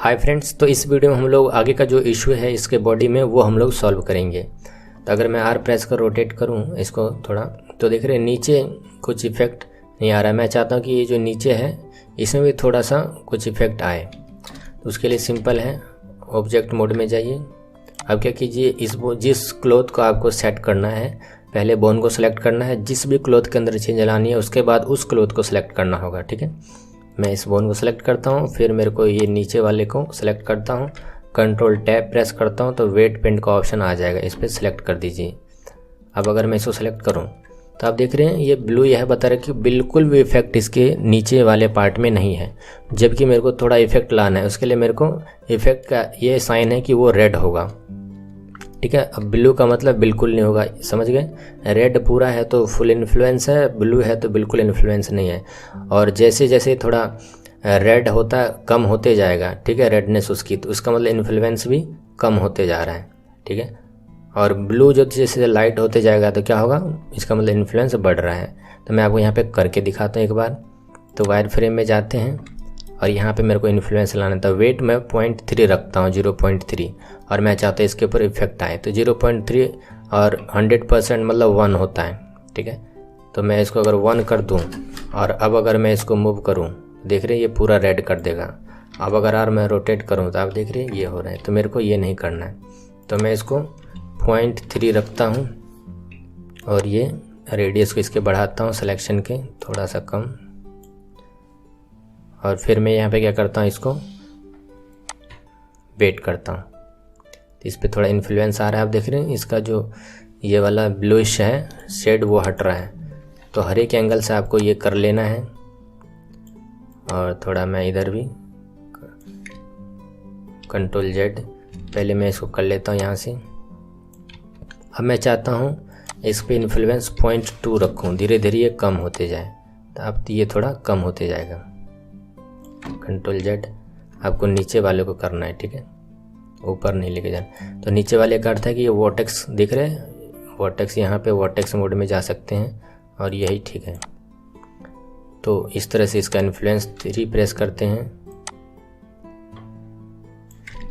Hi friends, तो इस video में हम लोग आगे का जो इशू है इसके बॉडी में वो हम लोग सॉल्व करेंगे। तो अगर मैं आर प्रेस कर रोटेट करूं इसको थोड़ा, तो देख रहे हैं नीचे कुछ इफेक्ट नहीं आ रहा है। मैं चाहता हूं कि ये जो नीचे है इसमें भी थोड़ा सा कुछ इफेक्ट आए। तो उसके लिए सिंपल है, ऑब्जेक्ट मोड में जाइए। अब क्या कीजिए, जिस क्लॉथ को आपको सेट करना है पहले बोन को सिलेक्ट करना है, जिस भी क्लॉथ के अंदर चेंज लानी है उसके बाद उस क्लॉथ को सिलेक्ट करना होगा। ठीक है, मैं इस बोन को सिलेक्ट करता हूँ, फिर मेरे को ये नीचे वाले को सिलेक्ट करता हूँ, कंट्रोल टैब प्रेस करता हूँ तो वेट पेंट का ऑप्शन आ जाएगा, इस पर सिलेक्ट कर दीजिए। अब अगर मैं इसको सिलेक्ट करूँ तो आप देख रहे हैं ये ब्लू यह बता रहा है कि बिल्कुल भी इफेक्ट इसके नीचे वाले पार्ट में नहीं है, जबकि मेरे को थोड़ा इफेक्ट लाना है। उसके लिए मेरे को इफेक्ट का ये साइन है कि वो रेड होगा। ठीक है, अब ब्लू का मतलब बिल्कुल नहीं होगा, समझ गए। रेड पूरा है तो फुल इन्फ्लुएंस है, ब्लू है तो बिल्कुल इन्फ्लुएंस नहीं है। और जैसे जैसे थोड़ा रेड होता कम होते जाएगा, ठीक है, रेडनेस उसकी, तो उसका मतलब इन्फ्लुएंस भी कम होते जा रहा है। ठीक है, और ब्लू जो जैसे लाइट होते जाएगा तो क्या होगा, इसका मतलब इन्फ्लुएंस बढ़ रहा है। तो मैं आपको यहाँ पे करके दिखाता हूँ एक बार। तो वायर फ्रेम में जाते हैं और यहाँ पे मेरे को इन्फ्लुएंस लाना था। वेट मैं 0.3 रखता हूँ, 0.3, और मैं चाहता हूँ इसके ऊपर इफेक्ट आए। तो 0.3 और 100% मतलब 1 होता है। ठीक है, तो मैं इसको अगर 1 कर दूँ और अब अगर मैं इसको मूव करूँ, देख रहे हैं ये पूरा रेड कर देगा। अब अगर मैं रोटेट करूँ तो आप देख रहे हैं ये हो रहा है। तो मेरे को ये नहीं करना है, तो मैं इसको 0.3 रखता हूँ और ये रेडियस को इसके बढ़ाता हूँ सिलेक्शन के थोड़ा सा कम। और फिर मैं यहाँ पे क्या करता हूँ, इसको वेट करता हूँ। तो इस पर थोड़ा इन्फ्लुएंस आ रहा है, आप देख रहे हैं इसका जो ये वाला ब्लूइश है शेड वो हट रहा है। तो हर एक एंगल से आपको ये कर लेना है। और थोड़ा मैं इधर भी कंट्रोल जेड, पहले मैं इसको कर लेता हूँ यहाँ से। अब मैं चाहता हूँ इस पर इन्फ्लुएंस 0.2 रखूँ, धीरे धीरे ये कम होते जाए। तो अब ये थोड़ा कम होते जाएगा। कंट्रोल जेड, आपको नीचे वाले को करना है, ठीक है, ऊपर नहीं लेके जाना। तो नीचे वाले का अर्थ है कि ये वोर्टेक्स दिख रहे हैं, वोर्टेक्स, यहाँ पे वोर्टेक्स मोड में जा सकते हैं और यही ठीक है। तो इस तरह से इसका इन्फ्लुएंस 3 प्रेस करते हैं,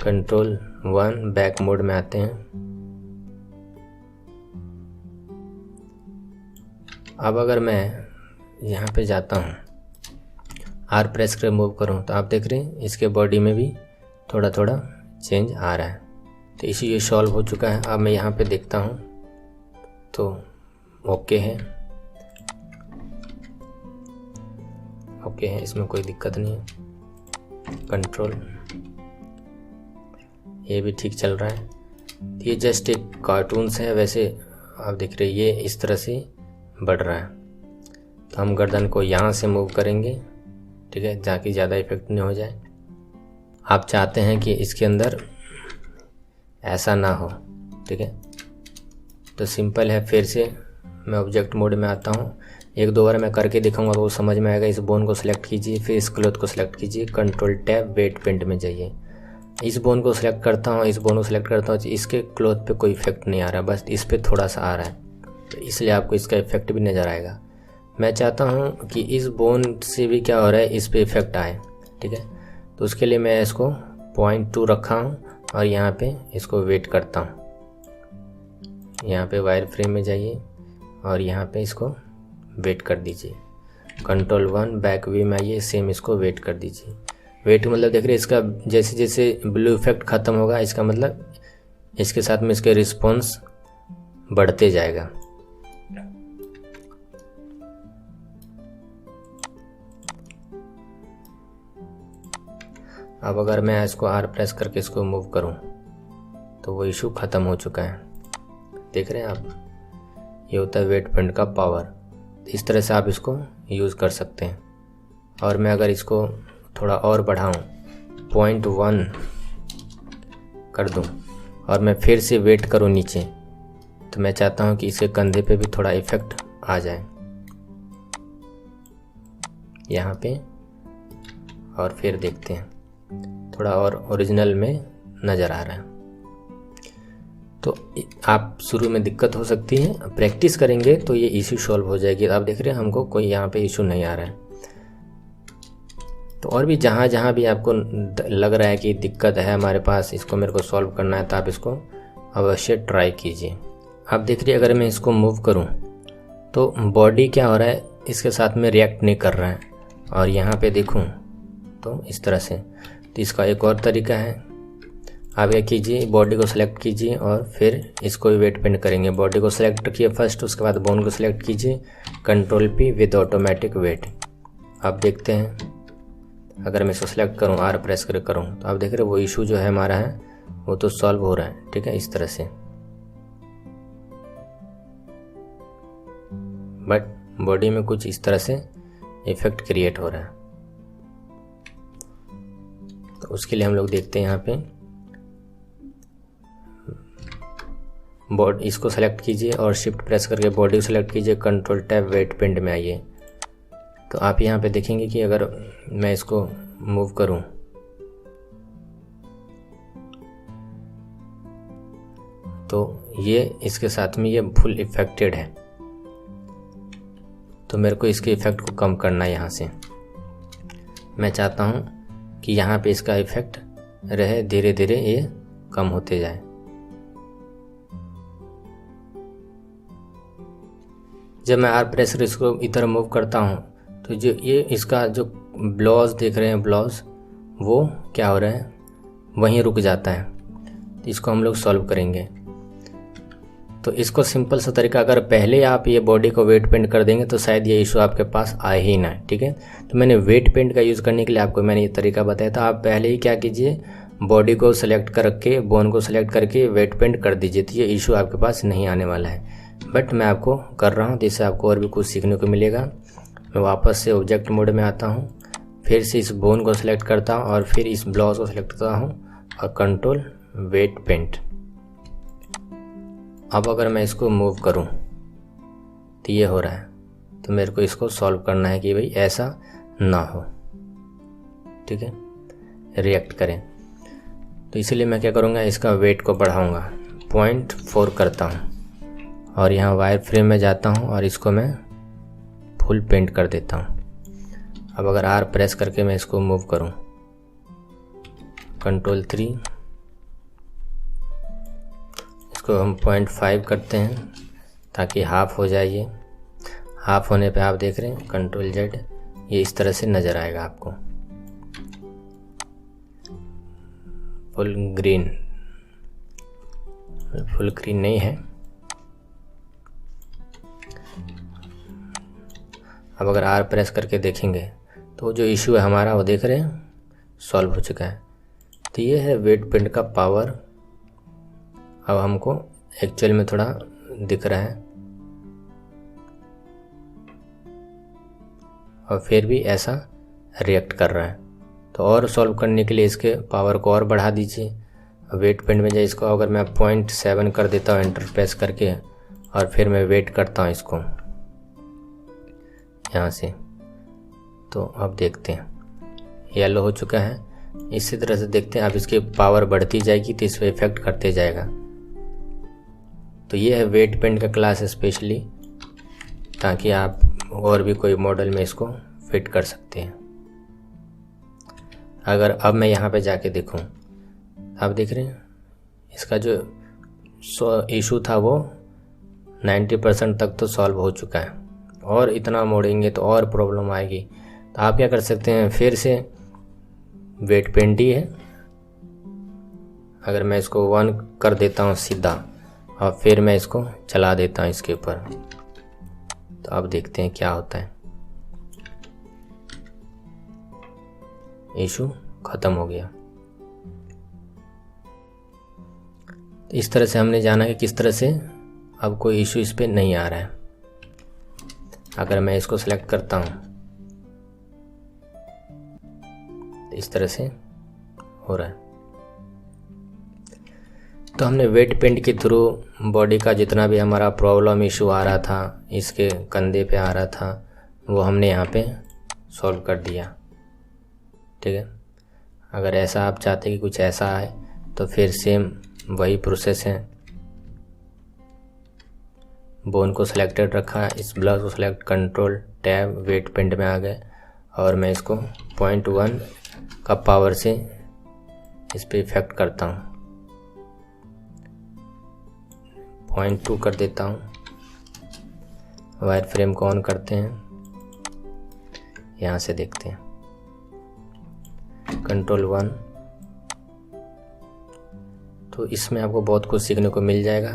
कंट्रोल 1 बैक मोड में आते हैं। अब अगर मैं यहाँ पे जाता हूँ, आर प्रेस कर मूव करूँ, तो आप देख रहे हैं इसके बॉडी में भी थोड़ा थोड़ा चेंज आ रहा है। तो इसी ये सॉल्व हो चुका है। अब मैं यहाँ पे देखता हूँ तो ओके है, ओके है, इसमें कोई दिक्कत नहीं है। कंट्रोल, ये भी ठीक चल रहा है। ये जस्ट एक कार्टून्स है, वैसे आप देख रहे हैं ये इस तरह से बढ़ रहा है। तो हम गर्दन को यहाँ से मूव करेंगे, ठीक है, ताकि ज़्यादा इफेक्ट नहीं हो जाए। आप चाहते हैं कि इसके अंदर ऐसा ना हो, ठीक है, तो सिंपल है, फिर से मैं ऑब्जेक्ट मोड में आता हूँ। 1-2 बार मैं करके दिखाऊंगा तो वो समझ में आएगा। इस बोन को सिलेक्ट कीजिए, फिर इस क्लॉथ को सिलेक्ट कीजिए, कंट्रोल टैब वेट पेंट में जाइए। इस बोन को सिलेक्ट करता हूँ, इस बोन को सिलेक्ट करता हूँ, इसके क्लॉथ पे कोई इफेक्ट नहीं आ रहा, बस इस पर थोड़ा सा आ रहा है, तो इसलिए आपको इसका इफेक्ट भी नज़र आएगा। मैं चाहता हूँ कि इस बोन से भी क्या हो रहा है, इस पे इफेक्ट आए। ठीक है, तो उसके लिए मैं इसको 0.2 रखा हूँ और यहाँ पे इसको वेट करता हूँ। यहाँ पे वायर फ्रेम में जाइए और यहाँ पे इसको वेट कर दीजिए। कंट्रोल 1 बैक वे में आइए, सेम इसको वेट कर दीजिए। वेट मतलब देख रहे हैं इसका जैसे जैसे ब्लू इफेक्ट ख़त्म होगा, इसका मतलब इसके साथ में इसके रिस्पॉन्स बढ़ते जाएगा। अब अगर मैं इसको आर प्रेस करके इसको मूव करूं तो वो इशू ख़त्म हो चुका है। देख रहे हैं आप, ये होता है वेट पेंट का पावर। इस तरह से आप इसको यूज़ कर सकते हैं। और मैं अगर इसको थोड़ा और बढ़ाऊं, 0.1 कर दूं और मैं फिर से वेट करूं नीचे, तो मैं चाहता हूं कि इसके कंधे पे भी थोड़ा इफेक्ट आ जाए यहाँ पे। और फिर देखते हैं, थोड़ा और ओरिजिनल में नज़र आ रहा है। तो आप शुरू में दिक्कत हो सकती है, प्रैक्टिस करेंगे तो ये इशू सॉल्व हो जाएगी। आप देख रहे हैं हमको कोई यहाँ पे इशू नहीं आ रहा है। तो और भी जहाँ जहाँ भी आपको लग रहा है कि दिक्कत है हमारे पास, इसको मेरे को सॉल्व करना है, तो आप इसको अवश्य ट्राई कीजिए। आप देख रहिए अगर मैं इसको मूव करूं तो बॉडी क्या हो रहा है, इसके साथ में रिएक्ट नहीं कर रहा है। और यहाँ पे देखूं तो इस तरह से। तो इसका एक और तरीका है, आप क्या कीजिए, बॉडी को सिलेक्ट कीजिए और फिर इसको भी वेट पेंट करेंगे। बॉडी को सिलेक्ट किए फर्स्ट, उसके बाद बोन को सिलेक्ट कीजिए, control P with automatic weight. आप देखते हैं अगर मैं इसको सिलेक्ट करूं, R प्रेस कर करूं, तो आप देख रहे हो वो इशू जो है हमारा है वो तो सॉल्व हो रहा है। ठीक है, इस तरह से। बट बॉडी में कुछ इस तरह से इफेक्ट क्रिएट हो रहा है। तो उसके लिए हम लोग देखते हैं यहाँ पे बॉडी, इसको सेलेक्ट कीजिए और शिफ्ट प्रेस करके बॉडी को सेलेक्ट कीजिए, कंट्रोल टैब वेट पेंट में आइए। तो आप यहाँ पे देखेंगे कि अगर मैं इसको मूव करूँ तो ये इसके साथ में ये फुल इफेक्टेड है। तो मेरे को इसके इफेक्ट को कम करना है। यहाँ से मैं चाहता हूँ कि यहाँ पे इसका इफेक्ट रहे, धीरे धीरे ये कम होते जाए। जब मैं R प्रेस कर इसको इधर मूव करता हूँ तो जो ये इसका जो ब्लाउज देख रहे हैं, ब्लाउज वो क्या हो रहा है, वहीं रुक जाता है। तो इसको हम लोग सॉल्व करेंगे। तो इसको सिंपल सा तरीका, अगर पहले आप ये बॉडी को वेट पेंट कर देंगे तो शायद ये इशू आपके पास आए ही ना। ठीक है, तो मैंने वेट पेंट का यूज़ करने के लिए आपको मैंने ये तरीका बताया था। आप पहले ही क्या कीजिए, बॉडी को सेलेक्ट करके, बोन को सेलेक्ट करके वेट पेंट कर दीजिए, तो ये इशू आपके पास नहीं आने वाला है। बट मैं आपको कर रहा हूँ, जिससे आपको और भी कुछ सीखने को मिलेगा। मैं वापस से ऑब्जेक्ट मोड में आता हूँ, फिर से इस बोन को सिलेक्ट करता हूँ और फिर इस ब्लाउज को सिलेक्ट करता हूँ और कंट्रोल वेट पेंट। अब अगर मैं इसको मूव करूं तो ये हो रहा है। तो मेरे को इसको सॉल्व करना है कि भाई ऐसा ना हो। ठीक है, रिएक्ट करें। तो इसीलिए मैं क्या करूँगा, इसका वेट को बढ़ाऊँगा, 0.4 करता हूँ और यहाँ वायर फ्रेम में जाता हूँ और इसको मैं फुल पेंट कर देता हूँ। अब अगर R प्रेस करके मैं इसको मूव करूँ, कंट्रोल 3, इसको हम 0.5 करते हैं ताकि हाफ हो जाए। ये हाफ होने पे आप देख रहे हैं कंट्रोल Z, ये इस तरह से नज़र आएगा आपको। फुल ग्रीन नहीं है। अब अगर R प्रेस करके देखेंगे तो जो इशू है हमारा, वो देख रहे हैं सॉल्व हो चुका है। तो ये है वेट पेंट का पावर। अब हमको एक्चुअल में थोड़ा दिख रहा है और फिर भी ऐसा रिएक्ट कर रहा है। तो और सॉल्व करने के लिए इसके पावर को और बढ़ा दीजिए। वेट पेंट में जाए, इसको अगर मैं 0.7 कर देता हूँ एंटर प्रेस करके और फिर मैं वेट करता हूँ इसको यहाँ से, तो अब देखते हैं येलो हो चुका है। इसी तरह से देखते हैं, अब इसकी पावर बढ़ती जाएगी तो इस पर इफेक्ट करते जाएगा। तो ये है वेट पेंट का क्लास स्पेशली, ताकि आप और भी कोई मॉडल में इसको फिट कर सकते हैं। अगर अब मैं यहाँ पे जाके देखूँ, आप देख रहे हैं इसका जो इशू था वो 90% तक तो सॉल्व हो चुका है। और इतना मोड़ेंगे तो और प्रॉब्लम आएगी। तो आप क्या कर सकते हैं, फिर से वेट पेंट ही है, अगर मैं इसको 1 कर देता हूँ सीधा और फिर मैं इसको चला देता हूँ इसके ऊपर, तो अब देखते हैं क्या होता है। इशू ख़त्म हो गया। तो इस तरह से हमने जाना कि किस तरह से अब कोई इशू इस पे नहीं आ रहा है। अगर मैं इसको सेलेक्ट करता हूँ तो इस तरह से हो रहा है। तो हमने वेट पेंट के थ्रू बॉडी का जितना भी हमारा प्रॉब्लम इशू आ रहा था, इसके कंधे पे आ रहा था, वो हमने यहाँ पे सॉल्व कर दिया। ठीक है, अगर ऐसा आप चाहते कि कुछ ऐसा आए तो फिर सेम वही प्रोसेस है। बोन को सिलेक्टेड रखा, इस ब्लाउज को select, control tab weight paint में आ गए और मैं इसको 0.1 का पावर से इस पे इफेक्ट करता हूँ, 0.2 कर देता हूँ। वायर फ्रेम को ऑन करते हैं, यहाँ से देखते हैं कंट्रोल 1। तो इसमें आपको बहुत कुछ सीखने को मिल जाएगा।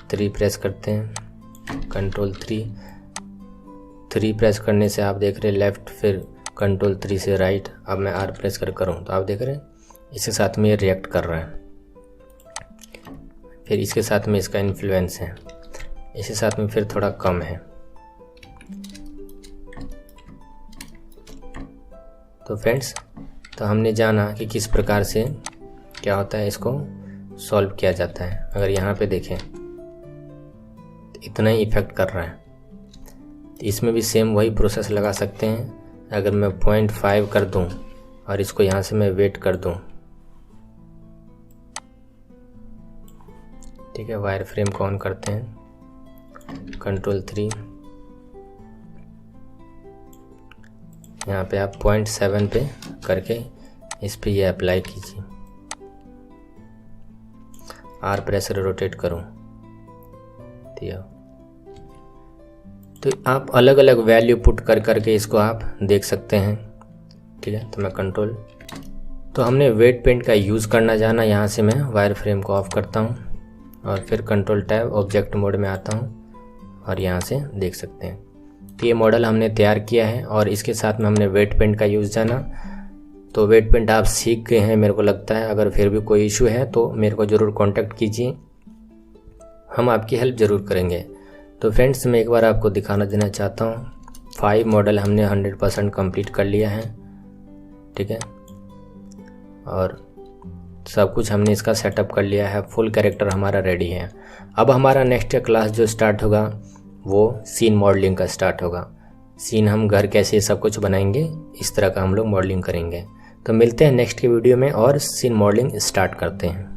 3 प्रेस करते हैं, कंट्रोल 3 प्रेस करने से आप देख रहे हैं लेफ़्ट, फिर कंट्रोल 3 से राइट। अब मैं R प्रेस कर करूँ तो आप देख रहे हैं इसके साथ में ये रिएक्ट कर रहा है। फिर इसके साथ में इसका इन्फ्लुएंस है, इसके साथ में फिर थोड़ा कम है। तो फ्रेंड्स, तो हमने जाना कि किस प्रकार से क्या होता है, इसको सॉल्व किया जाता है। अगर यहाँ पे देखें तो इतना ही इफेक्ट कर रहा है, तो इसमें भी सेम वही प्रोसेस लगा सकते हैं। अगर मैं 0.5 कर दूं और इसको यहाँ से मैं वेट कर दूं, ठीक है। वायर फ्रेम को ऑन करते हैं, कंट्रोल 3, यहाँ पे आप 0.7 पे करके इस पे ये अप्लाई कीजिए। R प्रेस रोटेट करूँ तो आप अलग अलग वैल्यू पुट कर करके इसको आप देख सकते हैं, ठीक है। तो मैं कंट्रोल, तो हमने वेट पेंट का यूज़ करना जाना। यहाँ से मैं वायर फ्रेम को ऑफ करता हूँ और फिर कंट्रोल टैब ऑब्जेक्ट मोड में आता हूँ और यहाँ से देख सकते हैं। तो ये मॉडल हमने तैयार किया है और इसके साथ में हमने वेट पेंट का यूज़ जाना। तो वेट पेंट आप सीख गए हैं मेरे को लगता है। अगर फिर भी कोई इशू है तो मेरे को ज़रूर कांटेक्ट कीजिए, हम आपकी हेल्प ज़रूर करेंगे। तो फ्रेंड्स, मैं एक बार आपको दिखाना देना चाहता हूँ, 5 मॉडल हमने 100% कंप्लीट कर लिया है, ठीक है। और सब कुछ हमने इसका सेटअप कर लिया है, फुल कैरेक्टर हमारा रेडी है। अब हमारा नेक्स्ट क्लास जो स्टार्ट होगा वो सीन मॉडलिंग का स्टार्ट होगा। सीन हम घर कैसे सब कुछ बनाएंगे, इस तरह का हम लोग मॉडलिंग करेंगे। तो मिलते हैं नेक्स्ट के वीडियो में और सीन मॉडलिंग स्टार्ट करते हैं।